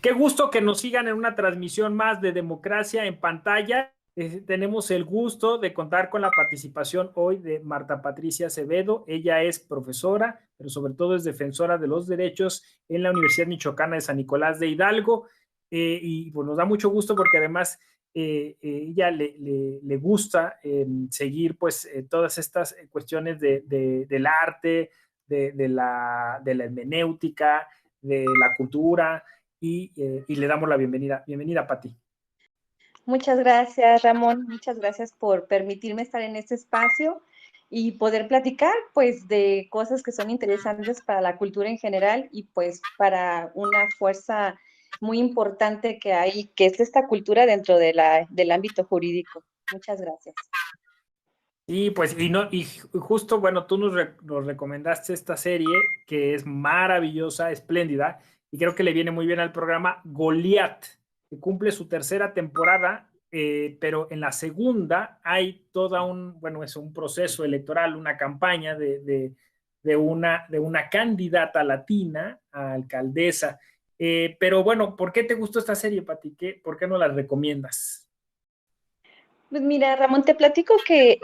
Qué gusto que nos sigan en una transmisión más de Democracia en Pantalla. Tenemos el gusto de contar con la participación hoy de Marta Patricia Acevedo. Ella es profesora, pero sobre todo es defensora de los derechos en la Universidad Michoacana de San Nicolás de Hidalgo. Y pues nos da mucho gusto porque además ella le gusta seguir pues todas estas cuestiones del arte, de la hermenéutica, de la cultura y le damos la bienvenida. Bienvenida, Pati. Muchas gracias, Ramón. Muchas gracias por permitirme estar en este espacio y poder platicar, pues, de cosas que son interesantes para la cultura en general y, pues, para una fuerza muy importante que hay, que es esta cultura dentro del ámbito jurídico. Muchas gracias. Y pues, y justo, bueno, tú nos recomendaste esta serie que es maravillosa, espléndida, y creo que le viene muy bien al programa Goliat, que cumple su tercera temporada, pero en la segunda hay toda bueno, es un proceso electoral, una campaña de una candidata latina a alcaldesa. Pero bueno, ¿por qué te gustó esta serie, Pati? ¿Por qué no la recomiendas? Pues mira, Ramón, te platico que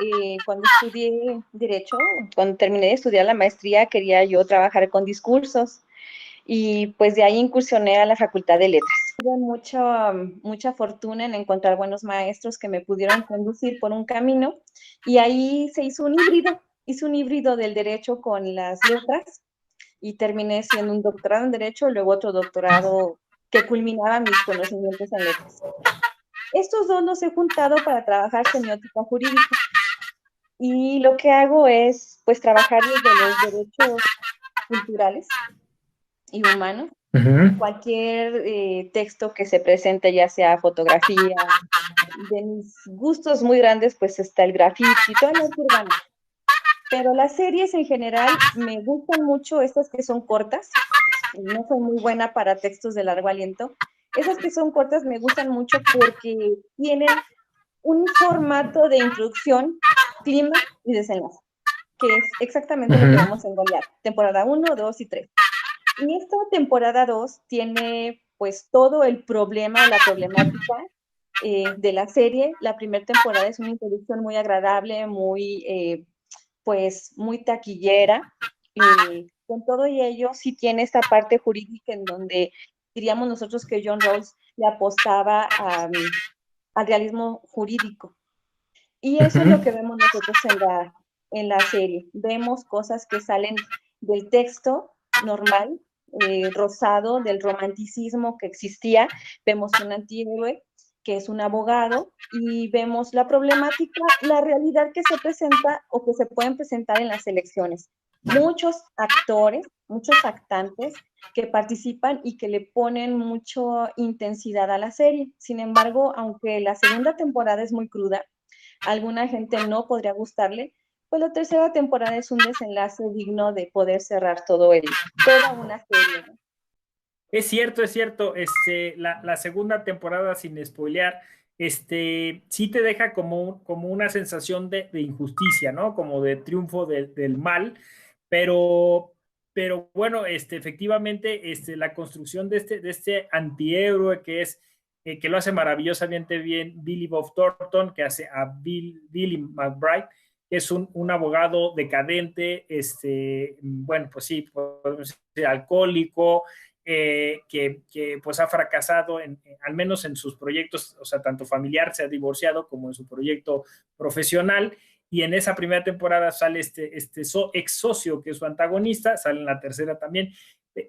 cuando estudié Derecho, cuando terminé de estudiar la maestría, quería yo trabajar con discursos. Y pues de ahí incursioné a la Facultad de Letras. Tuve mucha fortuna en encontrar buenos maestros que me pudieron conducir por un camino y ahí se hizo un híbrido, hice un híbrido del derecho con las letras y terminé siendo un doctorado en derecho, luego otro doctorado que culminaba mis conocimientos en letras. Estos dos los he juntado para trabajar semiótica jurídica y lo que hago es pues trabajar desde los derechos culturales y humanos cualquier texto que se presente, ya sea fotografía, de mis gustos muy grandes, pues está el graffiti, todo el arte urbano. Pero las series en general me gustan mucho, estas que son cortas, no soy muy buena para textos de largo aliento, esas que son cortas me gustan mucho porque tienen un formato de introducción, clima y desenlace, que es exactamente lo que vemos en Goliat, temporada 1, 2 y 3. Y esta temporada 2 tiene pues todo el problema o la problemática de la serie. La primera temporada es una introducción muy agradable, pues muy taquillera. Y con todo y ello sí tiene esta parte jurídica en donde diríamos nosotros que John Rawls le apostaba al realismo jurídico. Y eso es lo que vemos nosotros en la serie. Vemos cosas que salen del texto normal, rosado, del romanticismo que existía. Vemos un antihéroe que es un abogado y vemos la problemática, la realidad que se presenta o que se pueden presentar en las elecciones. Muchos actores, muchos actantes que participan y que le ponen mucha intensidad a la serie. Sin embargo, aunque la segunda temporada es muy cruda, alguna gente no podría gustarle, pues la tercera temporada es un desenlace digno de poder cerrar toda una serie, ¿no? Es cierto, es cierto. La segunda temporada, sin spoilear, sí te deja como una sensación de injusticia, ¿no? Como de triunfo del mal, pero, pero bueno, efectivamente, la construcción de este antihéroe que lo hace maravillosamente bien Billy Bob Thornton, que hace a Billy McBride, que es un abogado decadente, bueno, pues sí, podemos decir, alcohólico, pues ha fracasado al menos en sus proyectos, o sea, tanto familiar, se ha divorciado, como en su proyecto profesional. Y en esa primera temporada sale ex socio que es su antagonista, sale en la tercera también.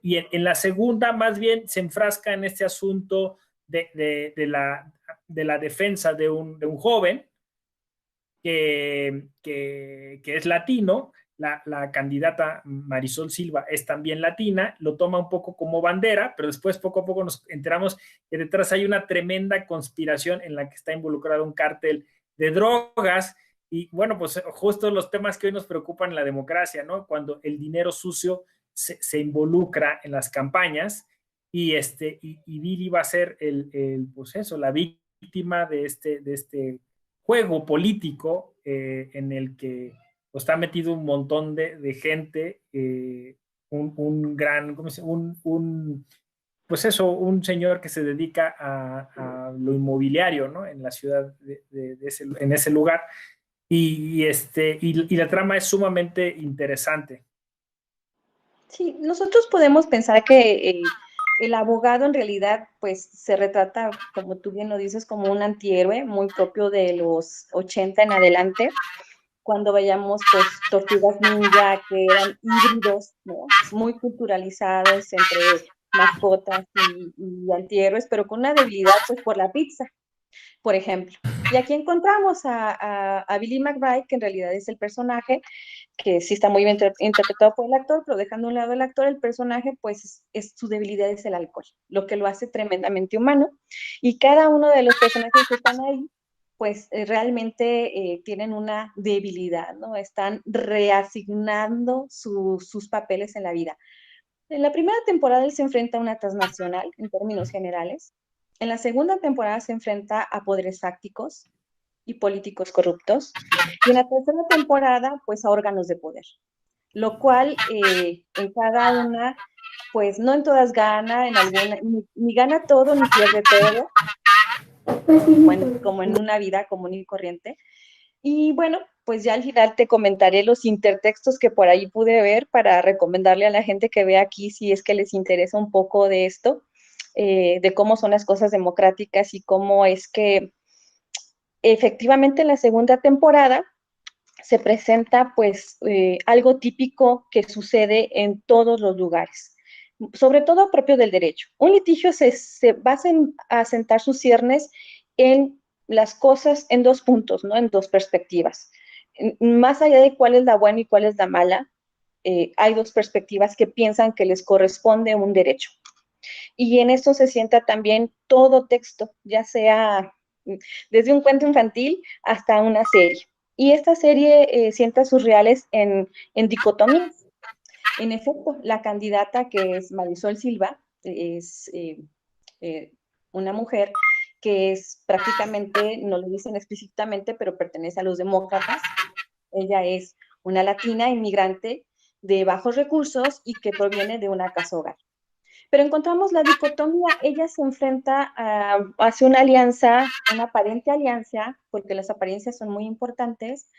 Y en la segunda, más bien, se enfrasca en este asunto de la defensa de un joven que es latino. La candidata Marisol Silva es también latina, lo toma un poco como bandera, pero después poco a poco nos enteramos que detrás hay una tremenda conspiración en la que está involucrado un cártel de drogas. Y bueno, pues justo los temas que hoy nos preocupan en la democracia, ¿no? Cuando el dinero sucio se involucra en las campañas y Billy va a ser pues eso, la víctima de este juego político en el que está metido un montón de gente, un gran, ¿cómo se dice? pues eso, un señor que se dedica a lo inmobiliario, ¿no? En la ciudad en ese lugar. Y la trama es sumamente interesante. Sí, nosotros podemos pensar que el abogado en realidad pues se retrata, como tú bien lo dices, como un antihéroe muy propio de los 80 en adelante, cuando veíamos pues tortugas ninja que eran híbridos, ¿no? Muy culturalizados entre mascotas y antihéroes, pero con una debilidad pues por la pizza, por ejemplo. Y aquí encontramos a Billy McBride, que en realidad es el personaje, que sí está muy bien interpretado por el actor, pero dejando a un lado el actor, el personaje, pues su debilidad es el alcohol, lo que lo hace tremendamente humano. Y cada uno de los personajes que están ahí, pues realmente tienen una debilidad, ¿no? Están reasignando sus papeles en la vida. En la primera temporada él se enfrenta a una transnacional, en términos generales. En la segunda temporada se enfrenta a poderes fácticos y políticos corruptos. Y en la tercera temporada, pues a órganos de poder. Lo cual en cada una, pues no en todas gana, en alguna, ni gana todo ni pierde todo, como en una vida común y corriente. Y bueno, pues ya al final te comentaré los intertextos que por ahí pude ver para recomendarle a la gente que vea aquí si es que les interesa un poco de esto, de cómo son las cosas democráticas y cómo es que efectivamente en la segunda temporada se presenta pues algo típico que sucede en todos los lugares, sobre todo propio del derecho. Un litigio se va a sentar sus ciernes en las cosas en dos puntos, ¿no? En dos perspectivas. Más allá de cuál es la buena y cuál es la mala, hay dos perspectivas que piensan que les corresponde un derecho. Y en esto se sienta también todo texto, ya sea desde un cuento infantil hasta una serie. Y esta serie sienta sus reales en dicotomías. En efecto, la candidata que es Marisol Silva es una mujer que es prácticamente, no lo dicen explícitamente, pero pertenece a los demócratas. Ella es una latina inmigrante de bajos recursos y que proviene de una casa hogar. Pero encontramos la dicotomía, ella se enfrenta hacia una alianza, una aparente alianza, porque las apariencias son muy importantes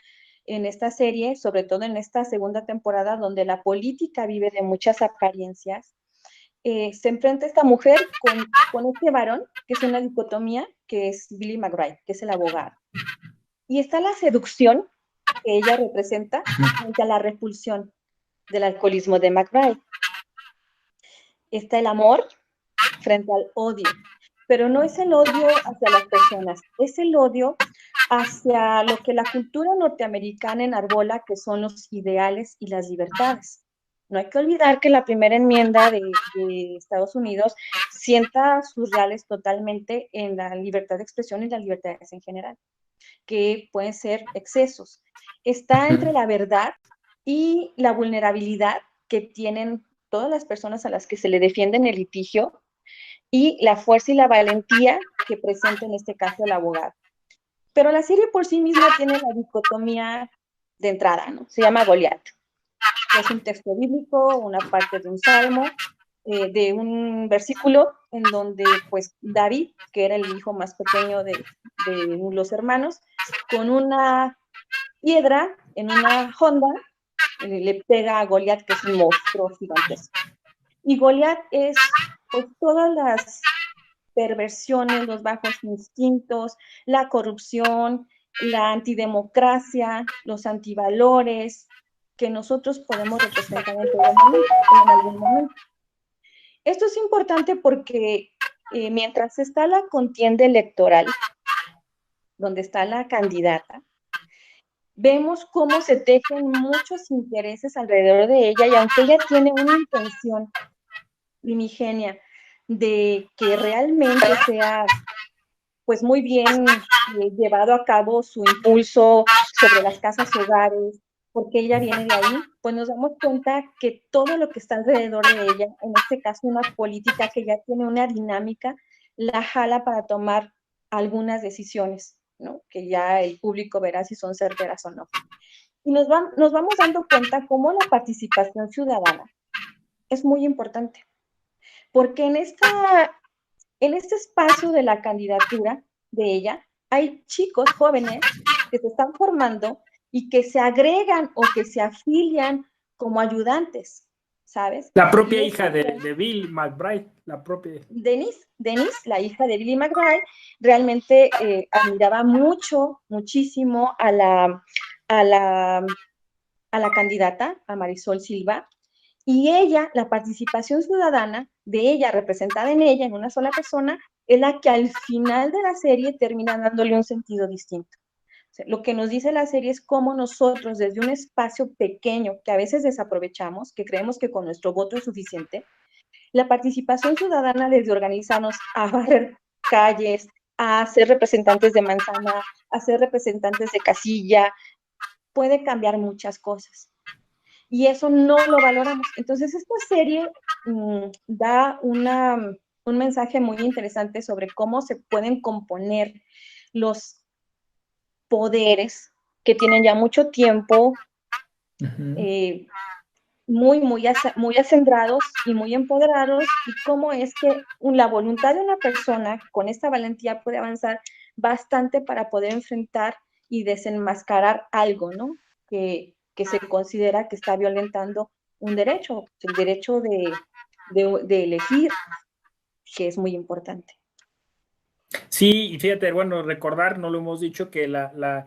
en esta serie, sobre todo en esta segunda temporada, donde la política vive de muchas apariencias. Se enfrenta esta mujer con este varón, que es una dicotomía, que es Billy McBride, que es el abogado. Y está la seducción que ella representa frente a la repulsión del alcoholismo de McBride. Está el amor frente al odio, pero no es el odio hacia las personas, es el odio hacia lo que la cultura norteamericana enarbola, que son los ideales y las libertades. No hay que olvidar que la primera enmienda de Estados Unidos sienta sus reales totalmente en la libertad de expresión y las libertades en general, que pueden ser excesos. Está entre la verdad y la vulnerabilidad que tienen todas las personas a las que se le defiende en el litigio y la fuerza y la valentía que presenta en este caso el abogado. Pero la serie por sí misma tiene la dicotomía de entrada, ¿no? Se llama Goliat. Es un texto bíblico, una parte de un salmo, de un versículo en donde pues David, que era el hijo más pequeño de los hermanos, con una piedra en una honda, le pega a Goliat, que es un monstruo gigantesco. Y Goliat es pues todas las perversiones, los bajos instintos, la corrupción, la antidemocracia, los antivalores que nosotros podemos representar en todo momento o en algún momento. Esto es importante porque mientras está la contienda electoral, donde está la candidata, vemos cómo se tejen muchos intereses alrededor de ella y aunque ella tiene una intención primigenia de que realmente sea pues muy bien llevado a cabo su impulso sobre las casas hogares, porque ella viene de ahí, pues nos damos cuenta que todo lo que está alrededor de ella, en este caso una política que ya tiene una dinámica, la jala para tomar algunas decisiones, ¿no? Que ya el público verá si son certeras o no. Y nos vamos dando cuenta cómo la participación ciudadana es muy importante, porque en este espacio de la candidatura de ella, hay chicos jóvenes que se están formando y que se agregan o que se afilian como ayudantes, ¿sabes? La propia Y hija esto de Bill McBride, la propia. Denise, la hija de Billy McBride, realmente admiraba muchísimo a la, a la candidata, a Marisol Silva, y ella, la participación ciudadana de ella, representada en ella, en una sola persona, es la que al final de la serie termina dándole un sentido distinto. O sea, lo que nos dice la serie es cómo nosotros, desde un espacio pequeño que a veces desaprovechamos, que creemos que con nuestro voto es suficiente, la participación ciudadana desde organizarnos a barrer calles, a ser representantes de manzana, a ser representantes de casilla, puede cambiar muchas cosas. Y eso no lo valoramos. Entonces, esta serie da un mensaje muy interesante sobre cómo se pueden componer los poderes que tienen ya mucho tiempo, muy acendrados y muy empoderados, y cómo es que la voluntad de una persona con esta valentía puede avanzar bastante para poder enfrentar y desenmascarar algo, ¿no? Que se considera que está violentando un derecho, el derecho de elegir, que es muy importante. Sí, y fíjate, bueno, recordar, no lo hemos dicho, que la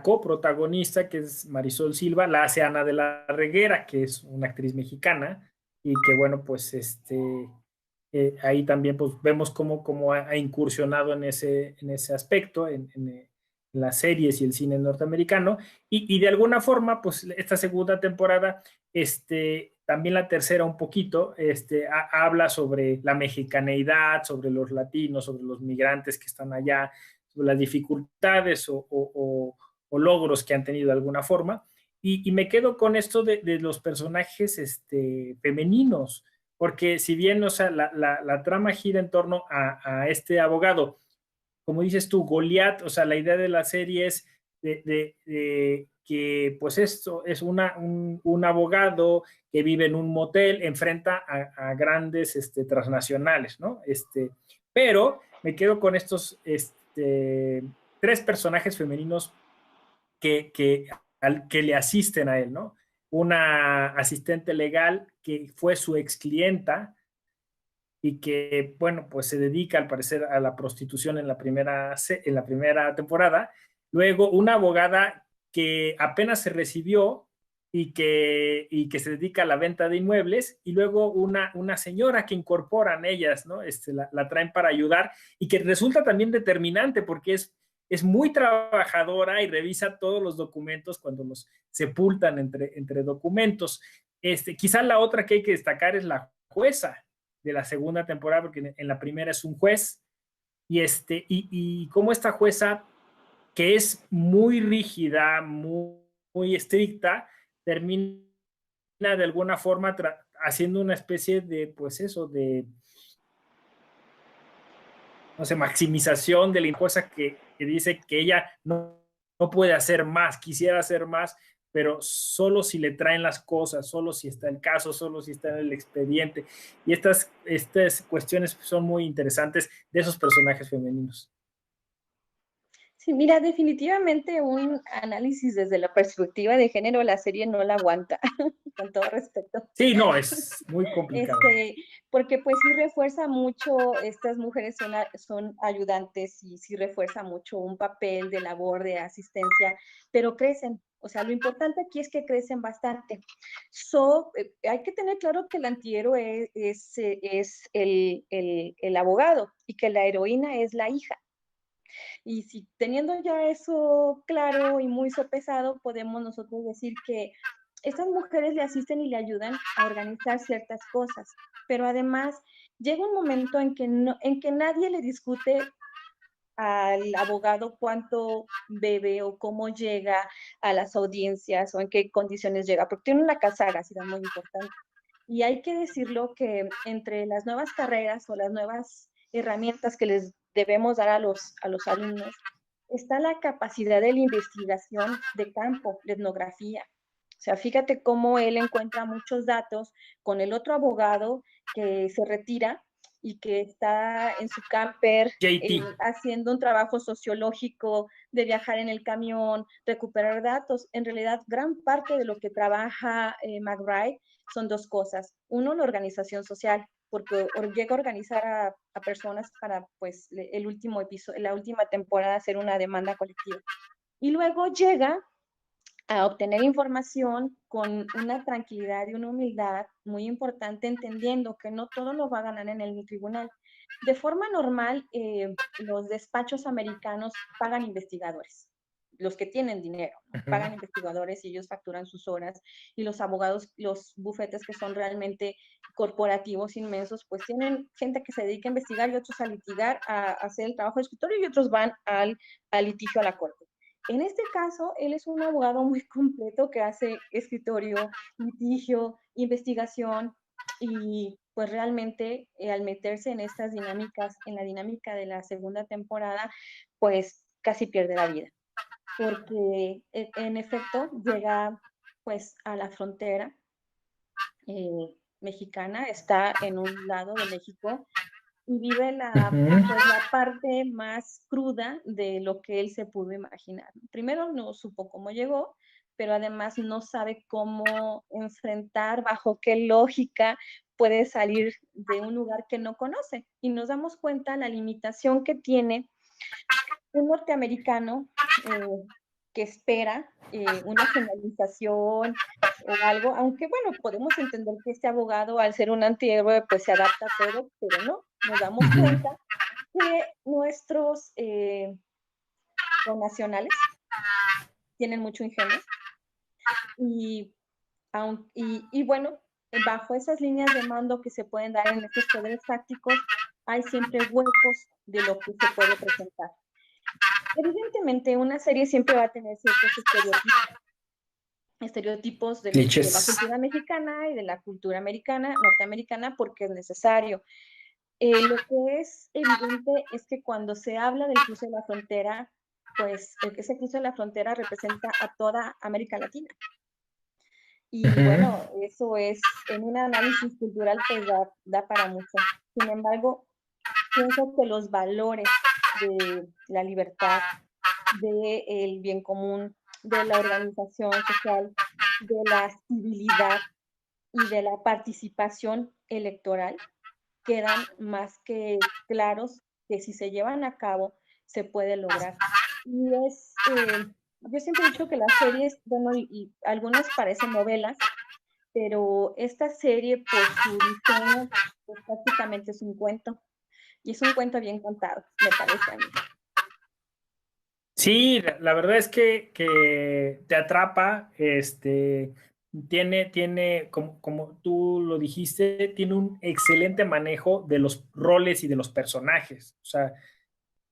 coprotagonista, que es Marisol Silva, la hace Ana de la Reguera, que es una actriz mexicana, y que bueno, pues ahí también pues vemos cómo ha incursionado en ese aspecto, en las series y el cine norteamericano, y de alguna forma, pues esta segunda temporada, también la tercera un poquito, habla sobre la mexicaneidad, sobre los latinos, sobre los migrantes que están allá, sobre las dificultades o logros que han tenido de alguna forma, y me quedo con esto de los personajes femeninos, porque si bien, o sea, la trama gira en torno a este abogado, como dices tú, Goliat, o sea, la idea de la serie es de que pues esto es un abogado que vive en un motel, enfrenta a grandes transnacionales, ¿no? Pero me quedo con estos tres personajes femeninos que le asisten a él, ¿no? Una asistente legal que fue su ex clienta y que, bueno, pues se dedica al parecer a la prostitución en en la primera temporada. Luego, una abogada que apenas se recibió y que se dedica a la venta de inmuebles, y luego una señora que incorporan ellas, ¿no? La traen para ayudar y que resulta también determinante porque es muy trabajadora y revisa todos los documentos cuando los sepultan entre documentos. Quizá la otra que hay que destacar es la jueza de la segunda temporada, porque en la primera es un juez, y como esta jueza, que es muy rígida, muy estricta, termina de alguna forma haciendo una especie de, pues eso, de, no sé, maximización de la jueza que dice que ella no puede hacer más, quisiera hacer más, pero solo si le traen las cosas, solo si está el caso, solo si está en el expediente. Y estas cuestiones son muy interesantes de esos personajes femeninos. Sí, mira, definitivamente un análisis desde la perspectiva de género, la serie no la aguanta, con todo respeto. Sí, no, es muy complicado. Porque pues sí refuerza mucho, estas mujeres son ayudantes y sí refuerza mucho un papel de labor, de asistencia, pero crecen. O sea, lo importante aquí es que crecen bastante. Hay que tener claro que el antihéroe es el abogado y que la heroína es la hija. Y si teniendo ya eso claro y muy sopesado, podemos nosotros decir que estas mujeres le asisten y le ayudan a organizar ciertas cosas, pero además llega un momento en que, en que nadie le discute al abogado cuánto bebe o cómo llega a las audiencias o en qué condiciones llega, porque tiene una sagacidad muy importante. Y hay que decirlo que entre las nuevas carreras o las nuevas herramientas que les debemos dar a los alumnos está la capacidad de la investigación de campo, la etnografía. O sea, fíjate cómo él encuentra muchos datos con el otro abogado que se retira y que está en su camper JT. haciendo un trabajo sociológico de viajar en el camión, recuperar datos. En realidad, gran parte de lo que trabaja McBride son dos cosas. Uno, la organización social, porque llega a organizar a personas para, pues, el último episodio, la última temporada, hacer una demanda colectiva. Y luego llega a obtener información con una tranquilidad y una humildad muy importante, entendiendo que no todo lo va a ganar en el tribunal. De forma normal, los despachos americanos pagan investigadores, los que tienen dinero, ¿no? Pagan investigadores y ellos facturan sus horas, y los abogados, los bufetes que son realmente corporativos inmensos, pues tienen gente que se dedica a investigar y otros a litigar, a hacer el trabajo de escritorio, y otros van al litigio, a la corte. En este caso, él es un abogado muy completo que hace escritorio, litigio, investigación, y pues realmente al meterse en estas dinámicas, en la dinámica de la segunda temporada, pues casi pierde la vida, porque en efecto llega pues a la frontera mexicana, está en un lado de México y vive pues, la parte más cruda de lo que él se pudo imaginar. Primero no supo cómo llegó, pero además no sabe cómo enfrentar, bajo qué lógica puede salir de un lugar que no conoce. Y nos damos cuenta la limitación que tiene un norteamericano que espera una generalización o algo, aunque bueno, podemos entender que este abogado, al ser un antihéroe, pues se adapta a todo, pero no, nos damos cuenta que nuestros connacionales tienen mucho ingenio y, y bueno, bajo esas líneas de mando que se pueden dar en estos poderes fácticos, hay siempre huecos de lo que se puede presentar. Evidentemente, una serie siempre va a tener ciertos estereotipos de la cultura mexicana y de la cultura norteamericana, porque es necesario. Lo que es evidente es que cuando se habla del cruce de la frontera, pues ese cruce de la frontera representa a toda América Latina. Y bueno, eso es, en un análisis cultural, pues da para mucho. Sin embargo, pienso que los valores de la libertad, del bien común, de la organización social, de la civilidad y de la participación electoral quedan más que claros, que si se llevan a cabo se puede lograr. Y yo siempre he dicho que las series, bueno, y algunas parecen novelas, pero esta serie por su diseño pues prácticamente es un cuento, y es un cuento bien contado, me parece a mí. Sí, la verdad es que te atrapa, tiene, como tú lo dijiste, tiene un excelente manejo de los roles y de los personajes. O sea,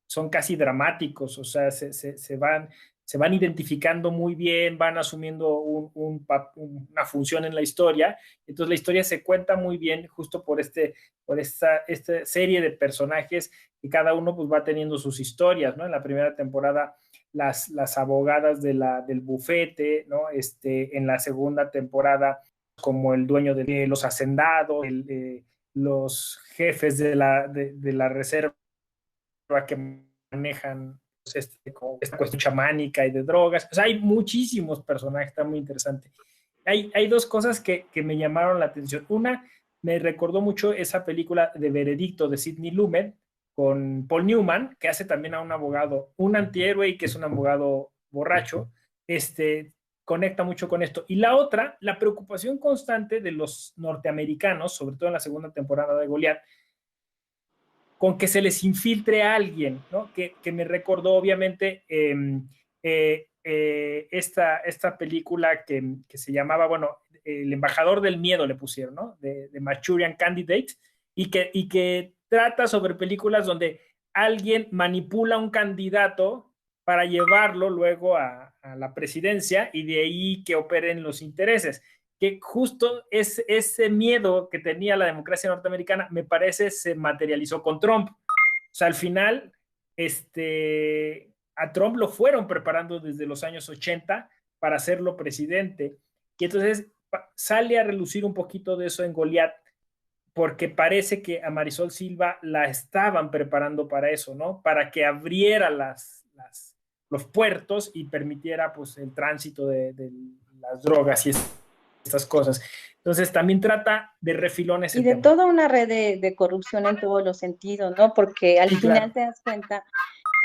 son casi dramáticos, o sea, se van identificando muy bien, van asumiendo una función en la historia. Entonces la historia se cuenta muy bien justo por esta serie de personajes, y cada uno pues va teniendo sus historias, ¿no? En la primera temporada las abogadas del bufete, ¿no? En la segunda temporada como el dueño de los hacendados, los jefes de la reserva que manejan pues, como esta cuestión chamánica y de drogas. O sea, hay muchísimos personajes, está muy interesante. Hay dos cosas que me llamaron la atención. Una, me recordó mucho esa película de Veredicto de Sidney Lumet con Paul Newman, que hace también a un abogado, un antihéroe y que es un abogado borracho. Conecta mucho con esto. Y la otra, la preocupación constante de los norteamericanos, sobre todo en la segunda temporada de Goliat, con que se les infiltre a alguien, ¿no? Que me recordó obviamente esta película que se llamaba, bueno, El embajador del miedo le pusieron, ¿no? De Manchurian Candidate, y que trata sobre películas donde alguien manipula a un candidato para llevarlo luego a la presidencia y de ahí que operen los intereses, que justo ese miedo que tenía la democracia norteamericana, me parece, se materializó con Trump. O sea, al final, a Trump lo fueron preparando desde los años 80 para hacerlo presidente. Y entonces sale a relucir un poquito de eso en Goliat, porque parece que a Marisol Silva la estaban preparando para eso, ¿no? Para que abriera los puertos y permitiera pues el tránsito de las drogas y estas cosas. Entonces también trata de refilón ese Y de tema. toda una red de corrupción en todos los sentidos, ¿no? Porque al Sí, final claro. te das cuenta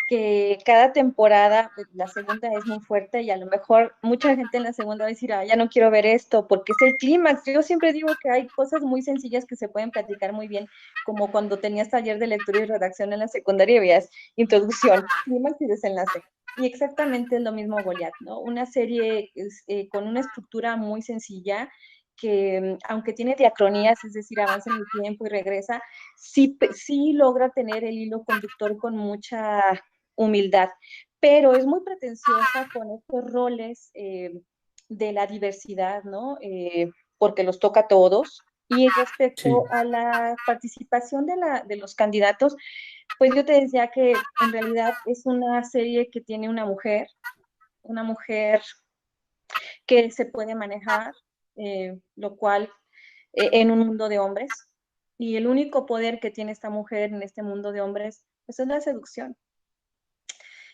que cada temporada, pues, la segunda es muy fuerte y a lo mejor mucha gente en la segunda va a decir, ah, ya no quiero ver esto, porque es el clímax. Yo siempre digo que hay cosas muy sencillas que se pueden platicar muy bien, como cuando tenías taller de lectura y redacción en la secundaria y veías introducción, clímax y desenlace. Y exactamente es lo mismo Goliat, ¿no? Una serie con una estructura muy sencilla que, aunque tiene diacronías, es decir, avanza en el tiempo y regresa, sí logra tener el hilo conductor con mucha humildad, pero es muy pretenciosa con estos roles de la diversidad, ¿no? Porque los toca a todos. Y Sí. respecto a la participación de los candidatos, pues yo te decía que en realidad es una serie que tiene una mujer que se puede manejar, lo cual en un mundo de hombres. Y el único poder que tiene esta mujer en este mundo de hombres, pues es la seducción.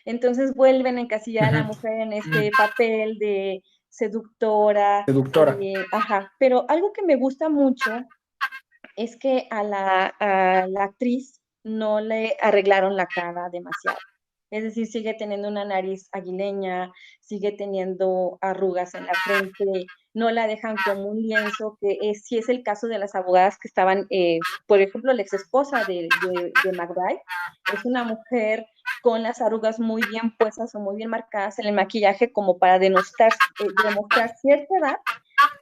Entonces vuelven a encasillar a la mujer en este papel de seductora, Seductora. ajá. Pero algo que me gusta mucho es que a la actriz no le arreglaron la cara demasiado. Es decir, sigue teniendo una nariz aguileña, sigue teniendo arrugas en la frente, no la dejan como un lienzo, que sí es el caso de las abogadas que estaban, por ejemplo, la ex esposa de McBride, es una mujer con las arrugas muy bien puestas o muy bien marcadas en el maquillaje como para demostrar cierta edad,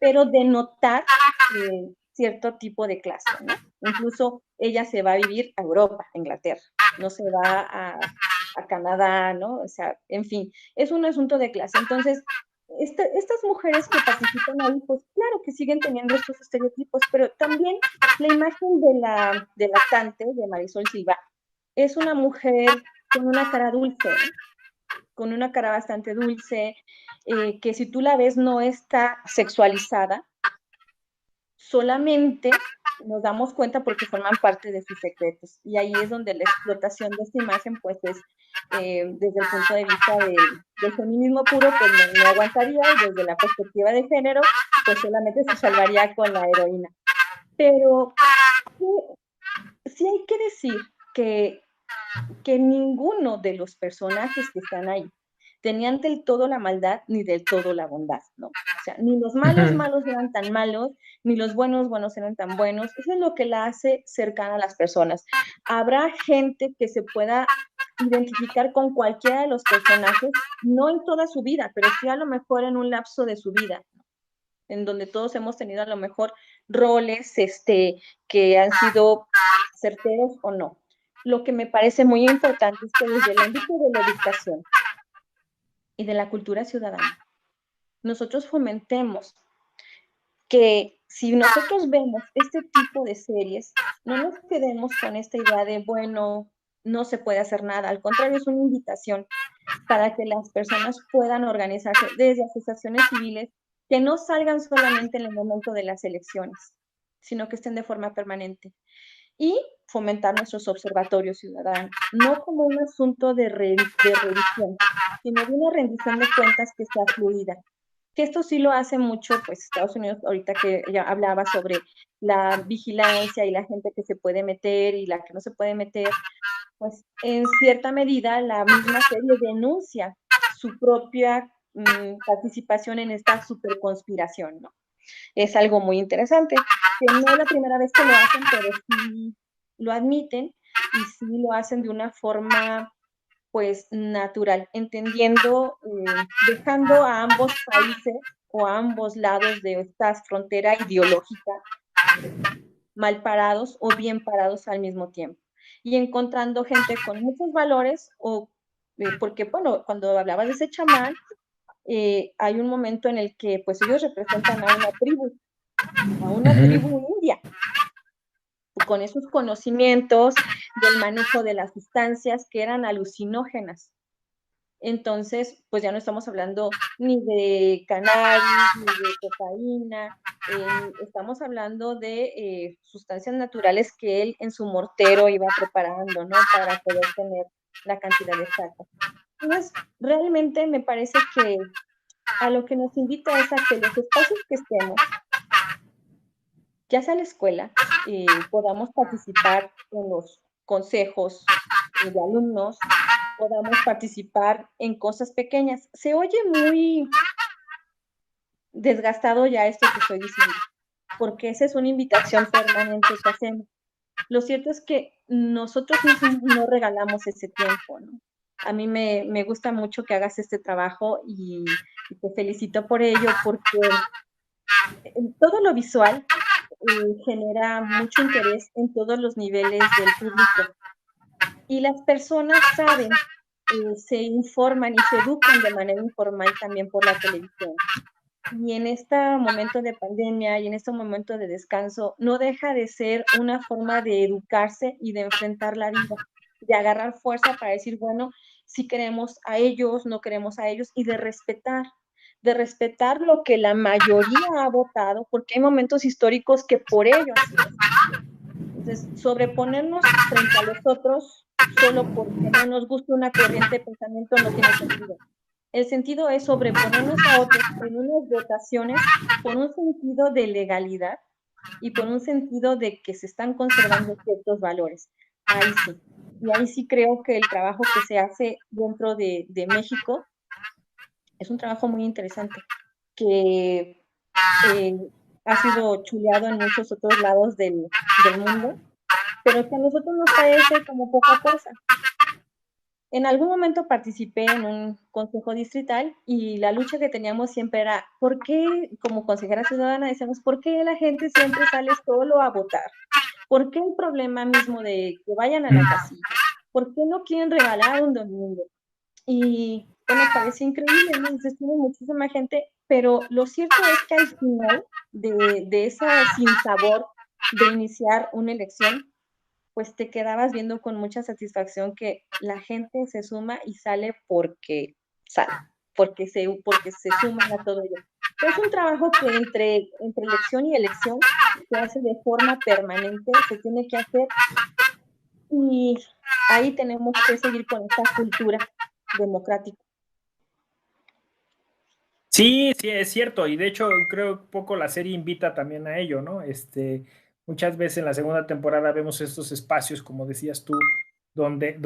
pero denotar cierto tipo de clase, ¿no? Incluso ella se va a vivir a Europa, a Inglaterra, no se va a Canadá, ¿no? O sea, en fin, es un asunto de clase. Entonces, estas mujeres que participan ahí, pues claro que siguen teniendo estos estereotipos, pero también la imagen de la cantante, de Marisol Silva, es una mujer con una cara dulce, ¿no? Con una cara bastante dulce, que si tú la ves no está sexualizada, solamente nos damos cuenta porque forman parte de sus secretos. Y ahí es donde la explotación de esta imagen, pues es, desde el punto de vista del feminismo puro, pues no aguantaría, y desde la perspectiva de género, pues solamente se salvaría con la heroína. Pero sí hay que decir que ninguno de los personajes que están ahí tenían del todo la maldad ni del todo la bondad, ¿no? O sea, ni los malos eran tan malos, ni los buenos eran tan buenos. Eso es lo que la hace cercana a las personas. Habrá gente que se pueda identificar con cualquiera de los personajes, no en toda su vida, pero sí a lo mejor en un lapso de su vida, en donde todos hemos tenido a lo mejor roles que han sido certeros o no. Lo que me parece muy importante es que desde el ámbito de la educación y de la cultura ciudadana, nosotros fomentemos que si nosotros vemos este tipo de series, no nos quedemos con esta idea de, bueno, no se puede hacer nada, al contrario, es una invitación para que las personas puedan organizarse desde asociaciones civiles que no salgan solamente en el momento de las elecciones, sino que estén de forma permanente. Y fomentar nuestros observatorios ciudadanos, no como un asunto de revisión, sino de una rendición de cuentas que sea fluida. Que esto sí lo hace mucho, pues Estados Unidos, ahorita que ya hablaba sobre la vigilancia y la gente que se puede meter y la que no se puede meter, pues en cierta medida la misma serie denuncia su propia participación en esta superconspiración, ¿no? Es algo muy interesante, que no es la primera vez que lo hacen, pero sí lo admiten y sí lo hacen de una forma pues natural, entendiendo, dejando a ambos países o a ambos lados de esta frontera ideológica mal parados o bien parados al mismo tiempo. Y encontrando gente con muchos valores, o porque, bueno, cuando hablabas de ese chamán, hay un momento en el que pues ellos representan a una tribu india, con esos conocimientos del manejo de las sustancias que eran alucinógenas. Entonces, pues ya no estamos hablando ni de cannabis, ni de cocaína, estamos hablando de sustancias naturales que él en su mortero iba preparando, ¿no? Para poder tener la cantidad exacta. Entonces, realmente me parece que a lo que nos invita es a que los espacios que estemos, ya sea la escuela, podamos participar en los consejos de alumnos, podamos participar en cosas pequeñas. Se oye muy desgastado ya esto que estoy diciendo, porque esa es una invitación permanente que hacemos. Lo cierto es que nosotros mismos no regalamos ese tiempo, ¿no? A mí me gusta mucho que hagas este trabajo y te felicito por ello, porque todo lo visual genera mucho interés en todos los niveles del público. Y las personas saben, se informan y se educan de manera informal también por la televisión. Y en este momento de pandemia y en este momento de descanso, no deja de ser una forma de educarse y de enfrentar la vida, de agarrar fuerza para decir, bueno, si queremos a ellos, no queremos a ellos, y de respetar lo que la mayoría ha votado, porque hay momentos históricos que por ello así es. Entonces, sobreponernos frente a los otros solo porque no nos gusta una corriente de pensamiento no tiene sentido. El sentido es sobreponernos a otros en unas votaciones por un sentido de legalidad y por un sentido de que se están conservando ciertos valores. Ahí sí. Y ahí sí creo que el trabajo que se hace dentro de México es un trabajo muy interesante, que ha sido chuleado en muchos otros lados del mundo, pero que a nosotros nos parece como poca cosa. En algún momento participé en un consejo distrital y la lucha que teníamos siempre era, ¿por qué, como consejera ciudadana, decíamos, ¿por qué la gente siempre sale solo a votar? ¿Por qué el problema mismo de que vayan a la casilla? ¿Por qué no quieren regalar un domingo? Y bueno, parece increíble, ¿no? Dices, tiene muchísima gente, pero lo cierto es que al final de esa sinsabor de iniciar una elección, pues te quedabas viendo con mucha satisfacción que la gente se suma y sale, porque se suman a todo ello. Es un trabajo que entre elección y elección se hace de forma permanente, se tiene que hacer, y ahí tenemos que seguir con esta cultura democrática. Sí, sí, es cierto, y de hecho creo que poco la serie invita también a ello, ¿no? Muchas veces en la segunda temporada vemos estos espacios, como decías tú, donde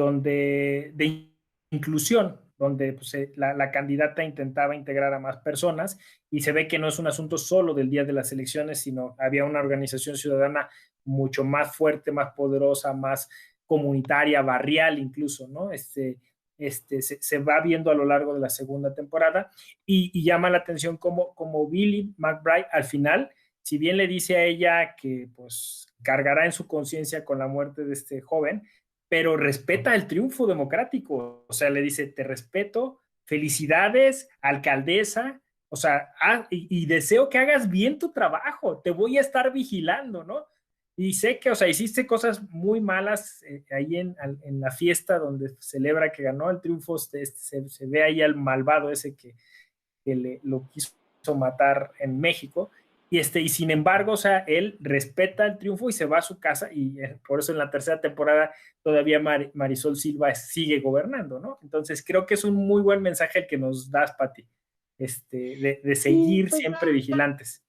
de inclusión, donde pues, la candidata intentaba integrar a más personas y se ve que no es un asunto solo del día de las elecciones, sino había una organización ciudadana mucho más fuerte, más poderosa, más comunitaria, barrial incluso, ¿no? Se va viendo a lo largo de la segunda temporada y llama la atención como Billy McBride al final, si bien le dice a ella que pues cargará en su conciencia con la muerte de este joven, pero respeta el triunfo democrático, o sea, le dice, te respeto, felicidades, alcaldesa, o sea, y deseo que hagas bien tu trabajo, te voy a estar vigilando, ¿no? Y sé que, o sea, hiciste cosas muy malas ahí en la fiesta donde celebra que ganó el triunfo, se ve ahí al malvado ese que lo quiso matar en México. Y sin embargo, o sea, él respeta el triunfo y se va a su casa y por eso en la tercera temporada todavía Marisol Silva sigue gobernando, ¿no? Entonces creo que es un muy buen mensaje el que nos das, Pati, de seguir Sí, pues, siempre vigilantes.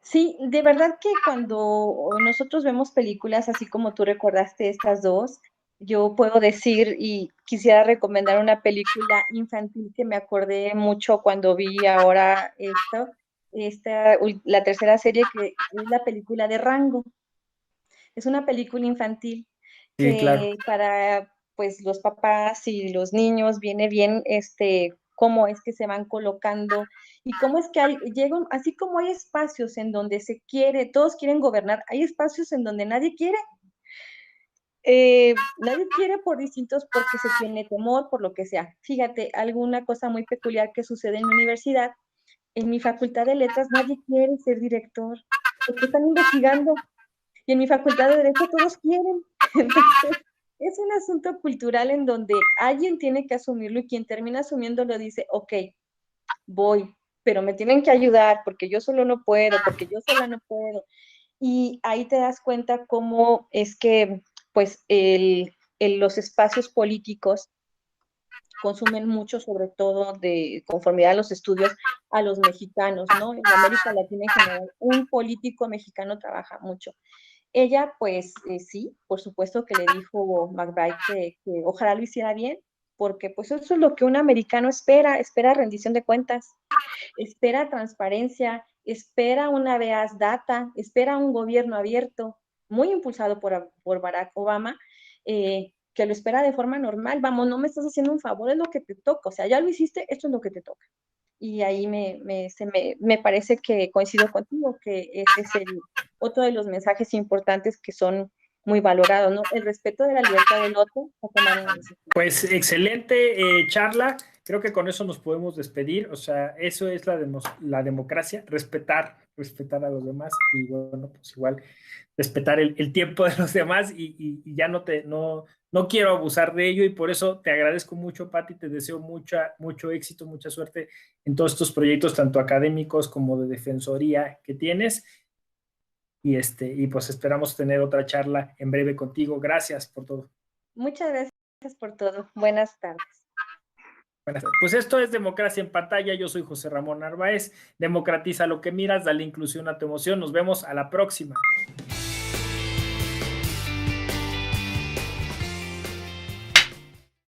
sí, de verdad que cuando nosotros vemos películas así como tú recordaste estas dos, yo puedo decir y quisiera recomendar una película infantil que me acordé mucho cuando vi ahora la tercera serie, que es la película de Rango. Es una película infantil Sí, claro. que para pues los papás y los niños viene bien cómo es que se van colocando y cómo es que llegan, así como hay espacios en donde se quiere, todos quieren gobernar, hay espacios en donde nadie quiere. Nadie quiere por distintos, porque se tiene temor, por lo que sea. Fíjate, alguna cosa muy peculiar que sucede en mi universidad, en mi facultad de letras nadie quiere ser director, porque están investigando, y en mi facultad de derecho todos quieren. Entonces, es un asunto cultural en donde alguien tiene que asumirlo y quien termina asumiéndolo dice, ok, voy, pero me tienen que ayudar porque yo solo no puedo, porque yo sola no puedo. Y ahí te das cuenta cómo es que pues los espacios políticos consumen mucho, sobre todo de conformidad a los estudios, a los mexicanos, ¿no? En América Latina en general, un político mexicano trabaja mucho. Ella, pues sí, por supuesto que le dijo McBride que ojalá lo hiciera bien, porque pues eso es lo que un americano espera, espera rendición de cuentas, espera transparencia, espera una veaz data, espera un gobierno abierto, muy impulsado por Barack Obama, que lo espera de forma normal. Vamos, no me estás haciendo un favor, es lo que te toca. O sea, ya lo hiciste, esto es lo que te toca. Y ahí me parece que coincido contigo, que ese es otro de los mensajes importantes que son muy valorados, ¿no? El respeto de la libertad del otro a tomar una decisión. Pues excelente charla. Creo que con eso nos podemos despedir. O sea, eso es la democracia, respetar a los demás y bueno, pues igual respetar el tiempo de los demás y ya no quiero abusar de ello y por eso te agradezco mucho, Pati, te deseo mucho éxito, mucha suerte en todos estos proyectos, tanto académicos como de defensoría que tienes y pues esperamos tener otra charla en breve contigo. Gracias por todo. Muchas gracias por todo. Buenas tardes. Pues esto es Democracia en Pantalla. Yo soy José Ramón Narváez. Democratiza lo que miras, dale inclusión a tu emoción. Nos vemos a la próxima.